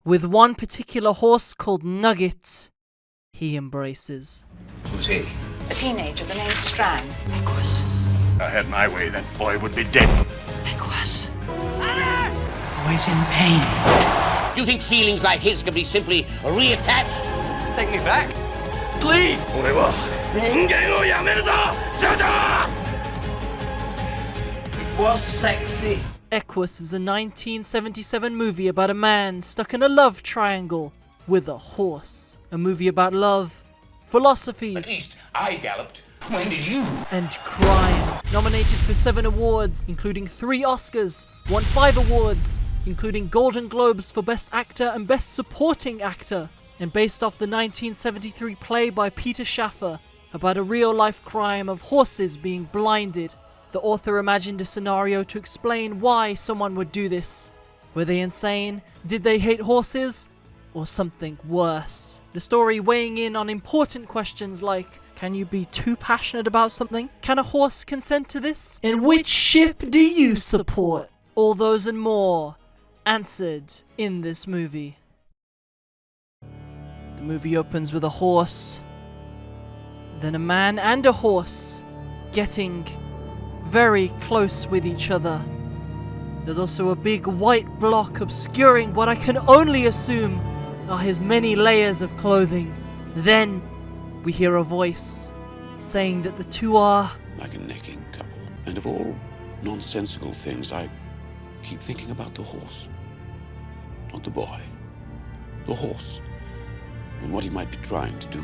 with one particular horse called Nugget he embraces. Who's he? A teenager, the name's Strang. Equus. If I had my way, that boy would be dead. Equus. Always in pain. Do you think feelings like his can be simply reattached? Take me back. Please! It was sexy. Equus is a 1977 movie about a man stuck in a love triangle with a horse. A movie about love, philosophy, At least I galloped. When did you? and crime. Nominated for 7 awards, including 3 Oscars, won 5 awards, including Golden Globes for Best Actor and Best Supporting Actor, and based off the 1973 play by Peter Shaffer about a real-life crime of horses being blinded. The author imagined a scenario to explain why someone would do this. Were they insane? Did they hate horses? Or something worse? The story weighing in on important questions like, can you be too passionate about something? Can a horse consent to this? And which ship do you support? All those and more answered in this movie. The movie opens with a horse, then a man and a horse getting very close with each other. There's also a big white block obscuring what I can only assume are his many layers of clothing. Then we hear a voice saying that the two are like a necking couple. And of all nonsensical things, I keep thinking about the horse. Not the boy. The horse. And what he might be trying to do.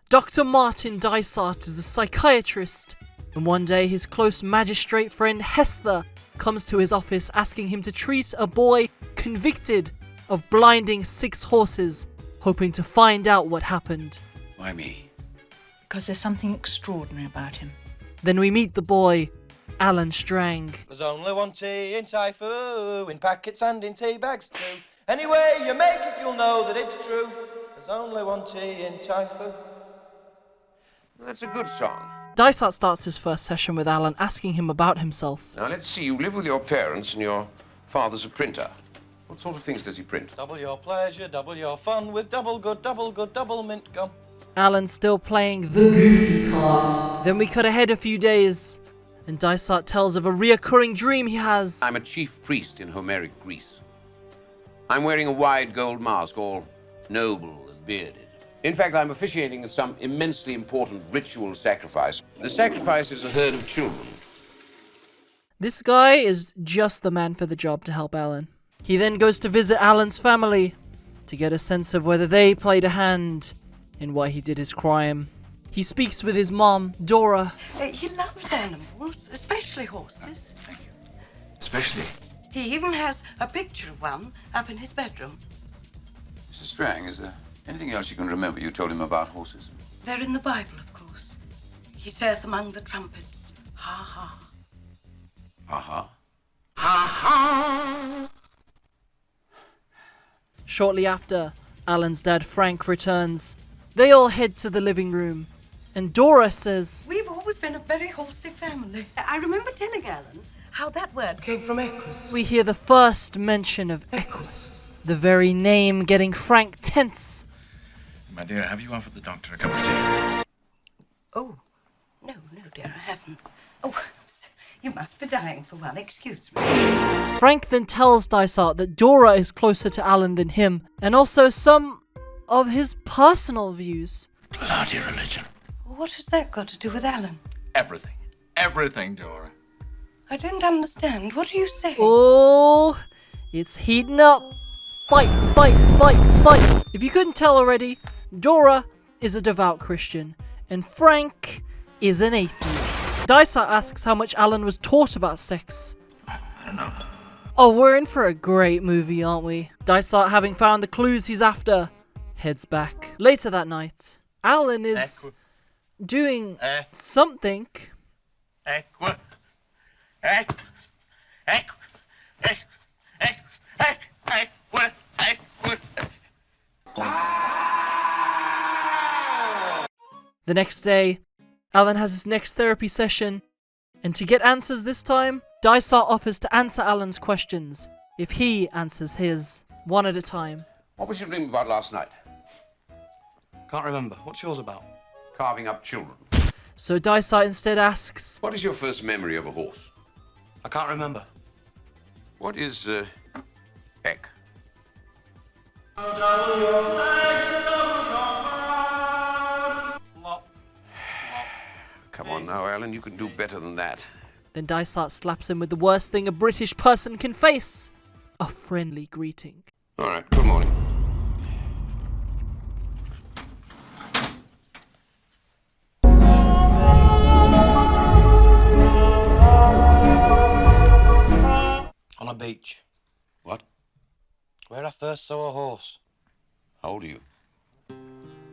Dr. Martin Dysart is a psychiatrist, and one day his close magistrate friend Hester comes to his office asking him to treat a boy convicted of blinding 6 horses, hoping to find out what happened. Why me? Because there's something extraordinary about him. Then we meet the boy, Alan Strang. There's only one tea in Typhoo, in packets and in tea bags too. Any way you make it, you'll know that it's true. There's only one tea in Typhoo. That's a good song. Dysart starts his first session with Alan asking him about himself. Now let's see, you live with your parents and your father's a printer. What sort of things does he print? Double your pleasure, double your fun with double good, double mint gum. Alan's still playing the goofy card. Then we cut ahead a few days, and Dysart tells of a reoccurring dream he has. I'm a chief priest in Homeric Greece. I'm wearing a wide gold mask, all noble and bearded. In fact, I'm officiating at some immensely important ritual sacrifice. The sacrifice is a herd of children. This guy is just the man for the job to help Alan. He then goes to visit Alan's family to get a sense of whether they played a hand in why he did his crime. He speaks with his mom, Dora. He loves animals, especially horses. Thank you. Especially. He even has a picture of one up in his bedroom. Mrs. Strang, is there anything else you can remember you told him about horses? They're in the Bible, of course. He saith among the trumpets, ha ha. Ha-ha. Ha ha. Shortly after, Alan's dad Frank returns. They all head to the living room, and Dora says, We've always been a very horsey family. I remember telling Alan how that word came from Equus. We hear the first mention of Equus, the very name getting Frank tense. My dear, have you offered the doctor a cup of tea? Oh, no, dear, I haven't. Oh, you must be dying for one, excuse me. Frank then tells Dysart that Dora is closer to Alan than him, and also some of his personal views. Bloody religion. What has that got to do with Alan? Everything. Everything, Dora. I don't understand. What are you saying? Oh, it's heating up. Fight, fight, fight, fight. If you couldn't tell already, Dora is a devout Christian, and Frank is an atheist. Dysart asks how much Alan was taught about sex. I don't know. Oh, we're in for a great movie, aren't we? Dysart, having found the clues he's after, heads back. Later that night, Alan is doing something. The next day, Alan has his next therapy session, and to get answers this time, Dysart offers to answer Alan's questions if he answers his, one at a time. What was your dream about last night? Can't remember. What's yours about? Carving up children. So Dysart instead asks, What is your first memory of a horse? I can't remember. What is, Eck? Come on now, Alan, you can do better than that. Then Dysart slaps him with the worst thing a British person can face. A friendly greeting. All right, good morning. On a beach. What? Where I first saw a horse. How old are you?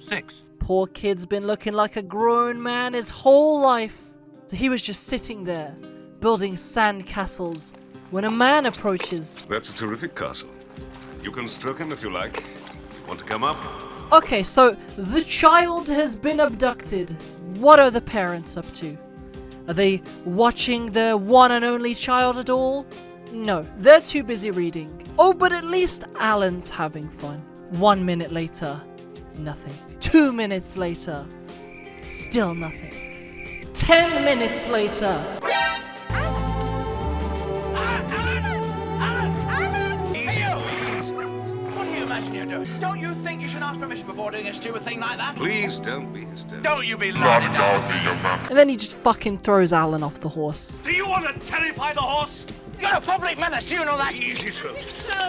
6. Poor kid's been looking like a grown man his whole life. So he was just sitting there, building sand castles, when a man approaches. That's a terrific castle. You can stroke him if you like. Want to come up? Okay, so the child has been abducted. What are the parents up to? Are they watching their one and only child at all? No, they're too busy reading. Oh, but at least Alan's having fun. 1 minute later, nothing. 2 minutes later, still nothing. 10 minutes later. What do you imagine you're doing? Don't you think you should ask permission before doing a stupid thing like that? Please don't be hysterical. Don't you be lying down me. And then he just fucking throws Alan off the horse. Do you want to terrify the horse? You're a public menace, do you know that? Easy, sir.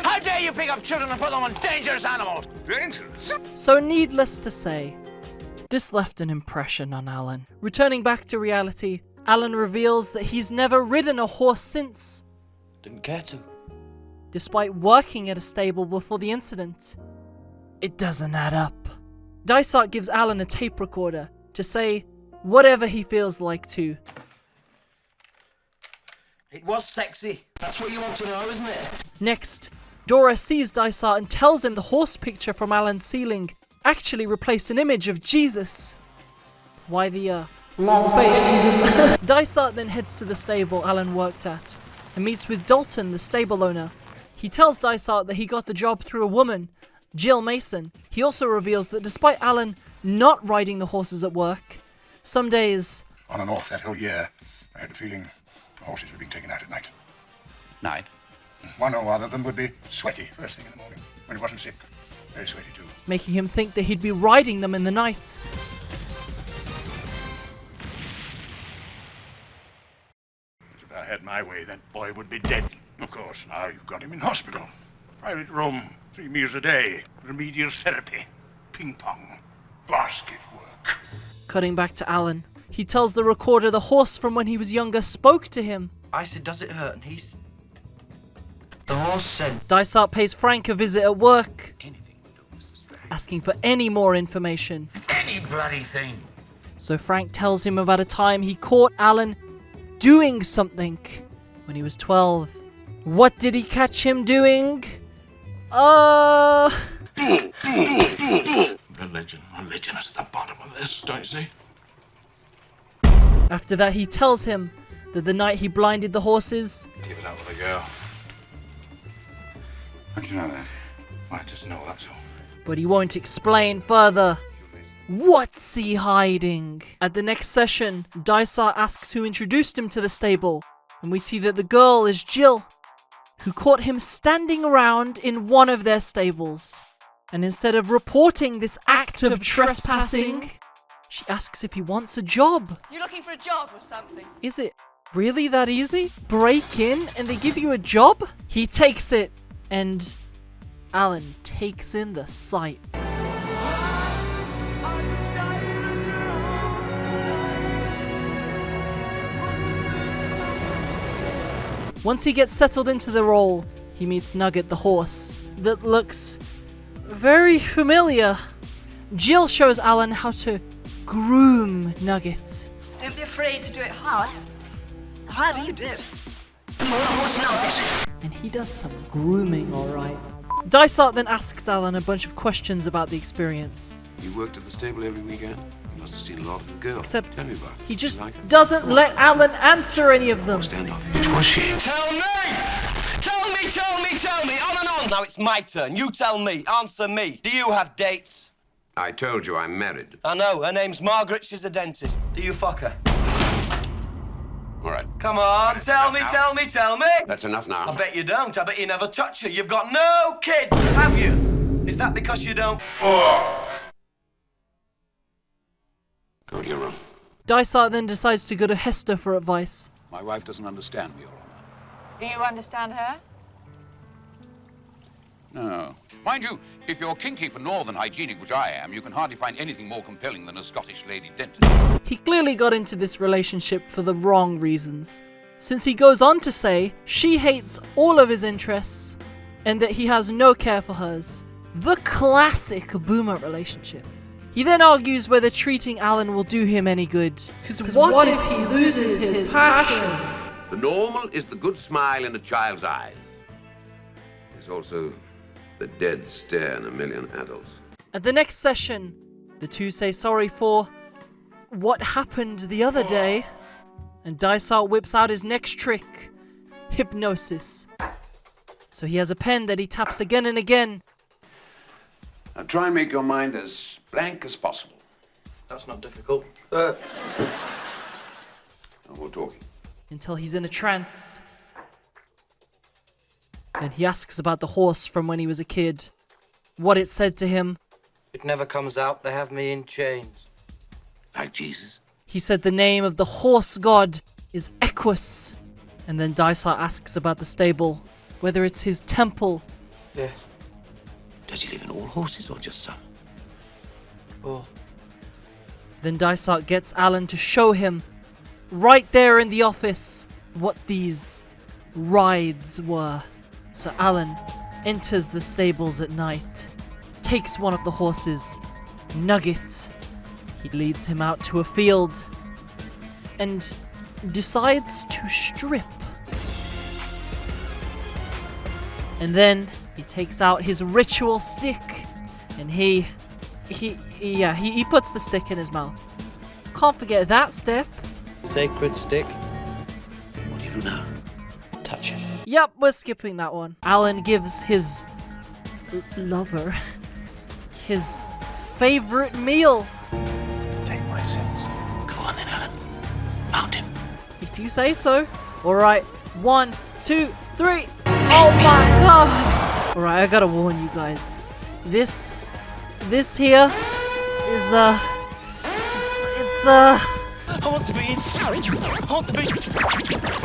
How dare you pick up children and put them on dangerous animals? Dangerous. So needless to say, this left an impression on Alan. Returning back to reality, Alan reveals that he's never ridden a horse since, Didn't care to. despite working at a stable before the incident. It doesn't add up. Dysart gives Alan a tape recorder to say whatever he feels like to. It was sexy. That's what you want to know, isn't it? Next, Dora sees Dysart and tells him the horse picture from Alan's ceiling actually replaced an image of Jesus. Why the, long-faced Jesus? Dysart then heads to the stable Alan worked at and meets with Dalton, the stable owner. He tells Dysart that he got the job through a woman, Jill Mason. He also reveals that despite Alan not riding the horses at work, some days... On and off that whole year, I had a feeling the horses were being taken out at night. Night. One or other of them would be sweaty first thing in the morning, when he wasn't sick. Very sweaty too. making him think that he'd be riding them in the night. If I had my way, that boy would be dead. Of course, now you've got him in hospital. Private room, 3 meals a day, remedial therapy, ping pong, basket work. Cutting back to Alan, he tells the recorder the horse from when he was younger spoke to him. I said, does it hurt? And the horse said... Dysart pays Frank a visit at work, Anything will do, Mr. Strang. asking for any more information. Any bloody thing. So Frank tells him about a time he caught Alan doing something when he was 12. What did he catch him doing? Religion is at the bottom of this, don't you see? After that, he tells him that the night he blinded the horses, Keep it up with the girl. How'd you know that? I just know that's all. but he won't explain further. What's he hiding? At the next session, Dysart asks who introduced him to the stable, and we see that the girl is Jill, who caught him standing around in one of their stables. And instead of reporting this act of trespassing, she asks if he wants a job. You looking for a job or something? Is it really that easy? Break in and they give you a job? He takes it, and Alan takes in the sights. Once he gets settled into the role, he meets Nugget the horse that looks very familiar. Jill shows Alan how to groom Nugget. Don't be afraid to do it hard. The harder you do it, the more the horse loves it. And he does some grooming, alright. Dysart then asks Alan a bunch of questions about the experience. You worked at the stable every weekend? You must have seen a lot of the girls. Except Tell me about it. he just You like her? doesn't let Alan answer any of them. Stand off. Which was she? Tell me! Tell me Tell me, on and on! Now it's my turn. You tell me. Answer me. Do you have dates? I told you I'm married. I know. Her name's Margaret. She's a dentist. Do you fuck her? All right. Come on, tell me. That's enough now. I bet you don't. I bet you never touch her. You've got no kids, have you? Is that because you don't? Go to your room. Dysart then decides to go to Hester for advice. My wife doesn't understand me, Your Honor. Do you understand her? No. Mind you, if you're kinky for northern hygienic, which I am, you can hardly find anything more compelling than a Scottish lady dentist. He clearly got into this relationship for the wrong reasons, since he goes on to say she hates all of his interests and that he has no care for hers. The classic boomer relationship. He then argues whether treating Alan will do him any good. Because what if he loses his passion? The normal is the good smile in a child's eyes. There's also the dead stare in a million adults. At the next session, the two say sorry for what happened the other day, and Dysart whips out his next trick, hypnosis. So he has a pen that he taps again and again. Now try and make your mind as blank as possible. That's not difficult. Now we're talking. Until he's in a trance. Then he asks about the horse from when he was a kid, what it said to him. It never comes out. They have me in chains. Like Jesus? He said the name of the horse god is Equus. And then Dysart asks about the stable, whether it's his temple. Yes. Does he live in all horses or just some? Oh. Then Dysart gets Alan to show him, right there in the office, what these rides were. So Alan enters the stables at night, takes one of the horses, Nugget. He leads him out to a field and decides to strip. And then he takes out his ritual stick and he puts the stick in his mouth. Can't forget that step. Sacred stick. What do you do now? Touch him. Yep, we're skipping that one. Alan gives his lover his favorite meal. Take my sins. Go on then, Alan. Mount him. If you say so. Alright, 1, 2, 3. Oh my god! Alright, I gotta warn you guys. This here is I want to be in. I want to be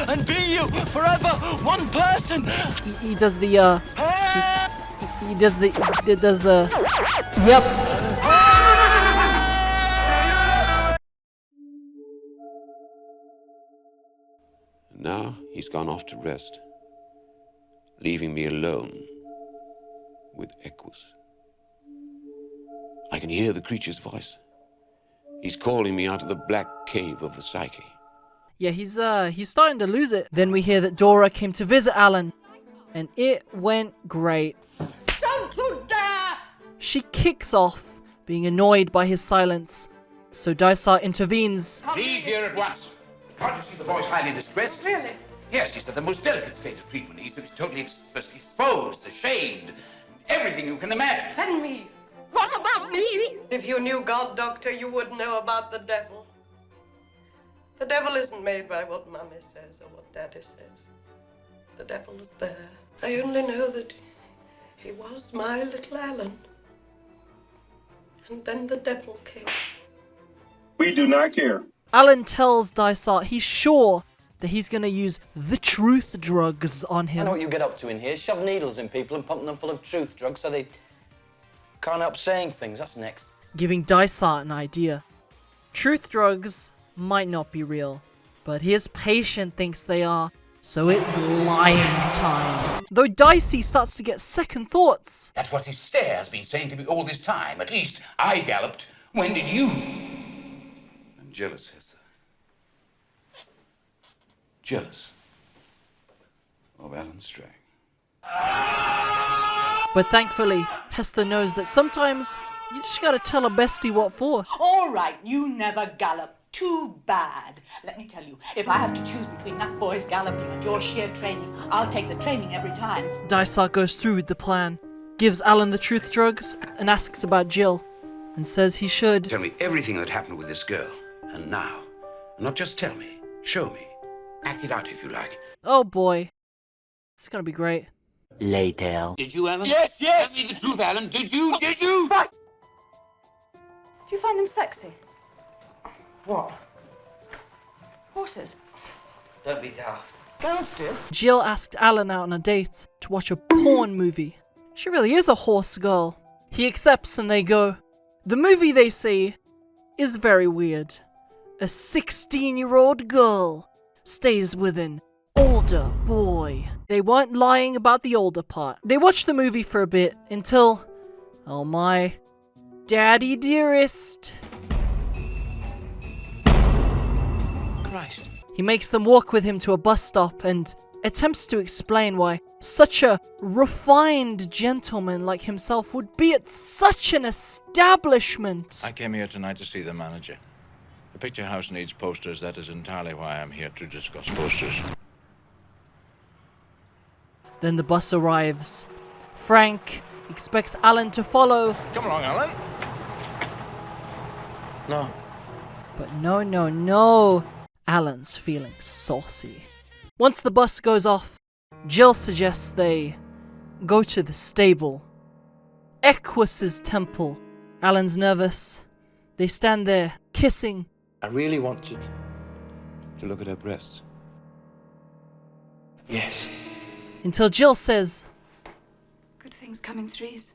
and be you forever, one person. He does the he does the yep. And now he's gone off to rest, leaving me alone with Equus. I can hear the creature's voice. He's calling me out of the black cave of the psyche. Yeah, he's starting to lose it. Then we hear that Dora came to visit Alan, and it went great. Don't you dare! She kicks off, being annoyed by his silence. So Dysart intervenes. Leave here at once. Can't you see the boy's highly distressed? Really? Yes, he's at the most delicate state of treatment. He's totally exposed, ashamed, everything you can imagine. And me. What about me? If you knew God, Doctor, you would know about the devil. The devil isn't made by what Mummy says or what Daddy says. The devil is there. I only know that he was my little Alan. And then the devil came. We do not care. Alan tells Dysart he's sure that he's going to use the truth drugs on him. I know what you get up to in here. Shove needles in people and pump them full of truth drugs so they can't help saying things. That's next. Giving Dysart an idea. Truth drugs might not be real, but his patient thinks they are, so it's lying time. Though Dicey starts to get second thoughts. That's what his stare has been saying to me all this time. At least I galloped. When did you? I'm jealous, Hester. Jealous of Alan Strang. But thankfully, Hester knows that sometimes you just gotta tell a bestie what for. All right, you never gallop Too bad. Let me tell you, if I have to choose between that boy's galloping and your sheer training, I'll take the training every time. Dysart goes through with the plan, gives Alan the truth drugs, and asks about Jill, and says he should Tell me everything that happened with this girl. And now. Not just tell me. Show me. Act it out if you like. Oh boy. It's gonna be great. Later. Did you, Alan? Yes, yes! Tell me the truth, Alan. Did you? Did you? Do you find them sexy? What? Horses? Don't be daft. Girls do. Jill asked Alan out on a date to watch a porn movie. She really is a horse girl. He accepts and they go. The movie, they say, is very weird. A 16-year-old girl stays with an older boy. They weren't lying about the older part. They watched the movie for a bit until, oh my, Daddy Dearest. Christ. He makes them walk with him to a bus stop and attempts to explain why such a refined gentleman like himself would be at such an establishment. I came here tonight to see the manager. The picture house needs posters. That is entirely why I'm here to discuss posters. Then the bus arrives. Frank expects Alan to follow. Come along, Alan. No. But no. Alan's feeling saucy. Once the bus goes off, Jill suggests they go to the stable. Equus's temple. Alan's nervous. They stand there, kissing. I really want to. To look at her breasts. Yes. Until Jill says, Good things come in threes.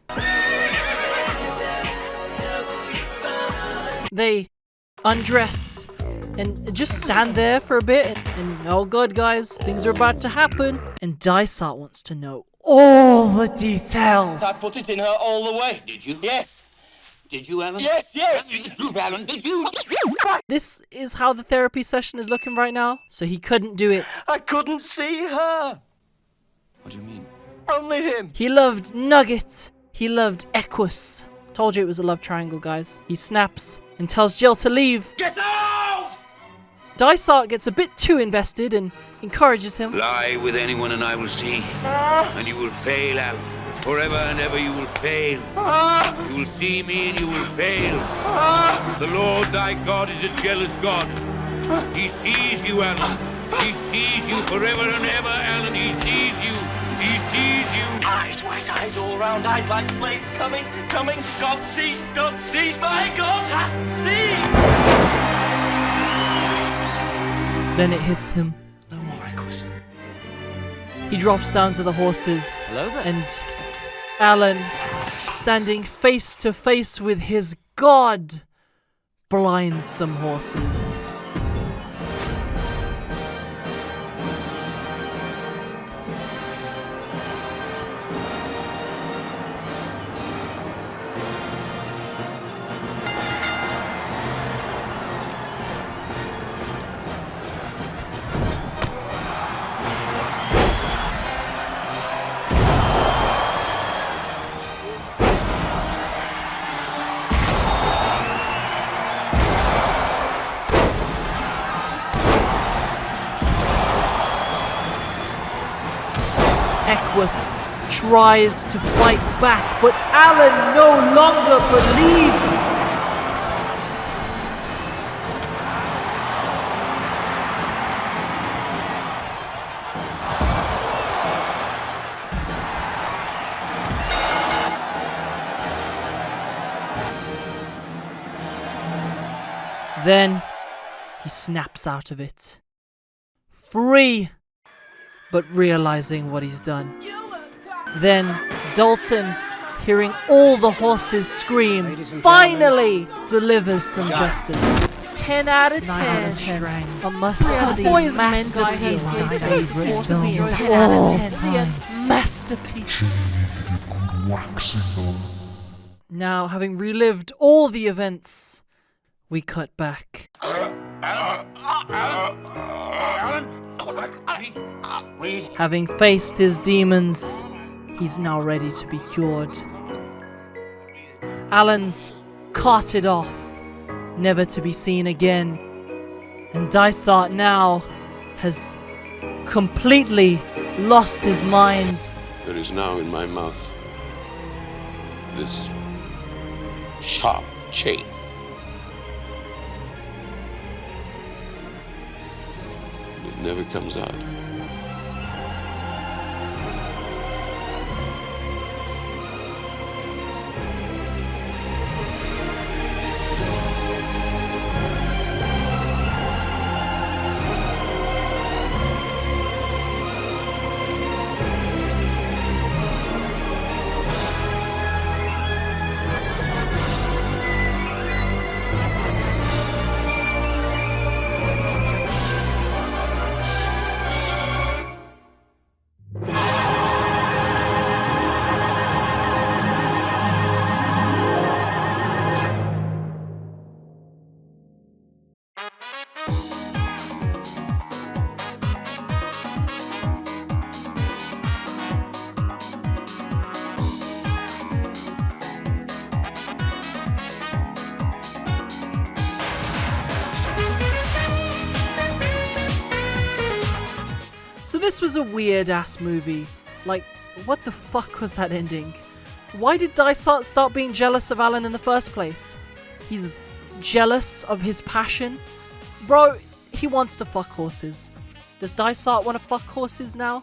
they undress and just stand there for a bit and oh god guys, things are about to happen. And Dysart wants to know all the details. I put it in her all the way. Did you? Yes. Did you, Alan? Yes. Tell me the truth, Alan. Did you? This is how the therapy session is looking right now, so he couldn't do it. I couldn't see her. What do you mean? Only him. He loved Nugget. He loved Equus. Told you it was a love triangle, guys. He snaps and tells Jill to leave. Get out! Dysart gets a bit too invested and encourages him. Lie with anyone and I will see. And you will fail, Alan. Forever and ever you will fail. You will see me and you will fail. The Lord thy God is a jealous God. He sees you, Alan. He sees you forever and ever, Alan. He sees you. He sees you. Eyes, white eyes all round, eyes like flames coming. God sees, my God has seen. Then it hits him. No more Equus. He drops down to the horses. Hello there. And Alan, standing face to face with his God, blinds some horses. Equus tries to fight back, but Alan no longer believes. Then he snaps out of it. Free! But realizing what he's done. Then Dalton, hearing all the horses scream, finally delivers some justice. 10 out of 10. Strang. A must-see masterpiece. Favorite film of all time. Masterpiece. Now, having relived all the events, we cut back. Having faced his demons, he's now ready to be cured. Alan's carted off, never to be seen again. And Dysart now has completely lost his mind. There is now in my mouth this sharp chain. It never comes out. So this was a weird-ass movie. Like, what the fuck was that ending? Why did Dysart start being jealous of Alan in the first place? He's jealous of his passion? Bro, he wants to fuck horses. Does Dysart want to fuck horses now?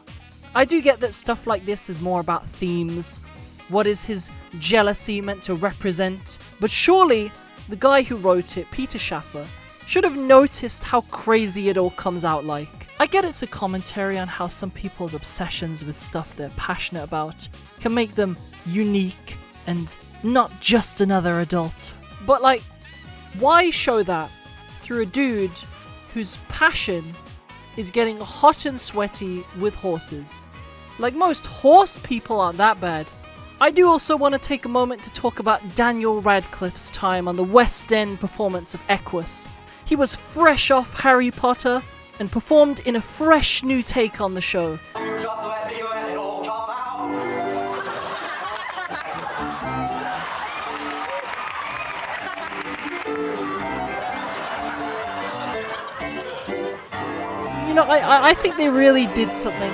I do get that stuff like this is more about themes. What is his jealousy meant to represent? But surely, the guy who wrote it, Peter Shaffer, should have noticed how crazy it all comes out like. I get it's a commentary on how some people's obsessions with stuff they're passionate about can make them unique and not just another adult. But like, why show that through a dude whose passion is getting hot and sweaty with horses? Like, most horse people aren't that bad. I do also want to take a moment to talk about Daniel Radcliffe's time on the West End performance of Equus. He was fresh off Harry Potter and performed in a fresh new take on the show. You know, I think they really did something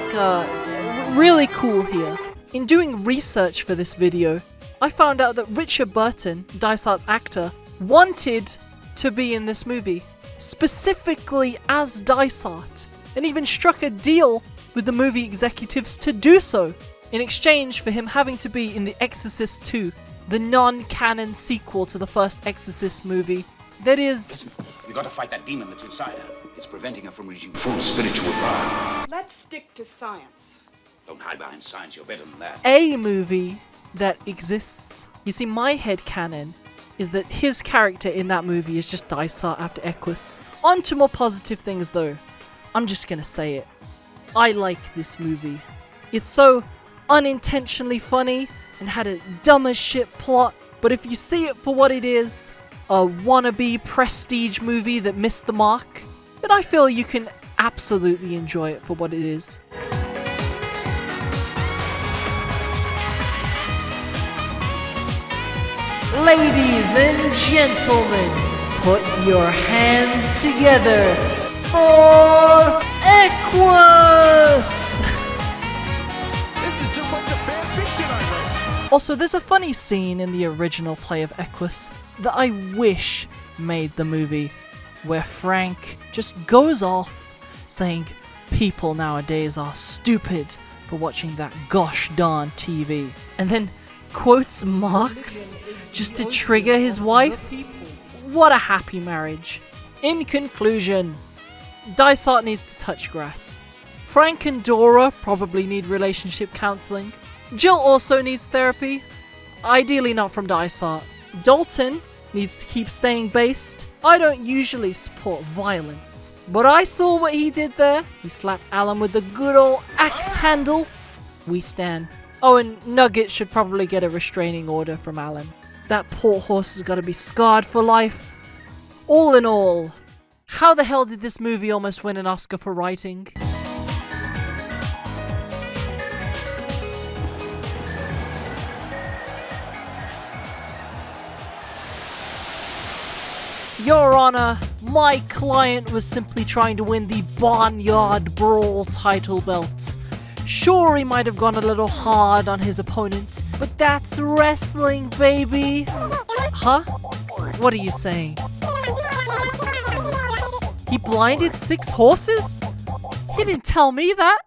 really cool here. In doing research for this video, I found out that Richard Burton, Dysart's actor, wanted to be in this movie, specifically as Dysart, and even struck a deal with the movie executives to do so, in exchange for him having to be in The Exorcist 2, the non-canon sequel to the first Exorcist movie. That is... Listen, we gotta fight that demon that's inside her. It's preventing her from reaching full spiritual power. Let's stick to science. Don't hide behind science, you're better than that. a movie that exists. You see, my headcanon is that his character in that movie is just Dysart after Equus. On to more positive things though. I'm just gonna say it. I like this movie. It's so unintentionally funny and had a dumb as shit plot, but if you see it for what it is, a wannabe prestige movie that missed the mark, then I feel you can absolutely enjoy it for what it is. Ladies and gentlemen, put your hands together for Equus! This is just like the fan fiction I read. Also, there's a funny scene in the original play of Equus that I wish made the movie, where Frank just goes off saying people nowadays are stupid for watching that gosh darn TV, and then quotes Marx just to trigger his wife. What a happy marriage. In conclusion, Dysart needs to touch grass. Frank and Dora probably need relationship counseling. Jill also needs therapy, ideally not from Dysart. Dalton needs to keep staying based. I don't usually support violence, but I saw what he did there. He slapped Alan with the good old axe handle. We stand. Oh, and Nugget should probably get a restraining order from Alan. That poor horse has got to be scarred for life. All in all, how the hell did this movie almost win an Oscar for writing? Your Honor, my client was simply trying to win the Barnyard Brawl title belt. Sure, he might have gone a little hard on his opponent, but that's wrestling, baby! Huh? What are you saying? He blinded 6 horses? He didn't tell me that!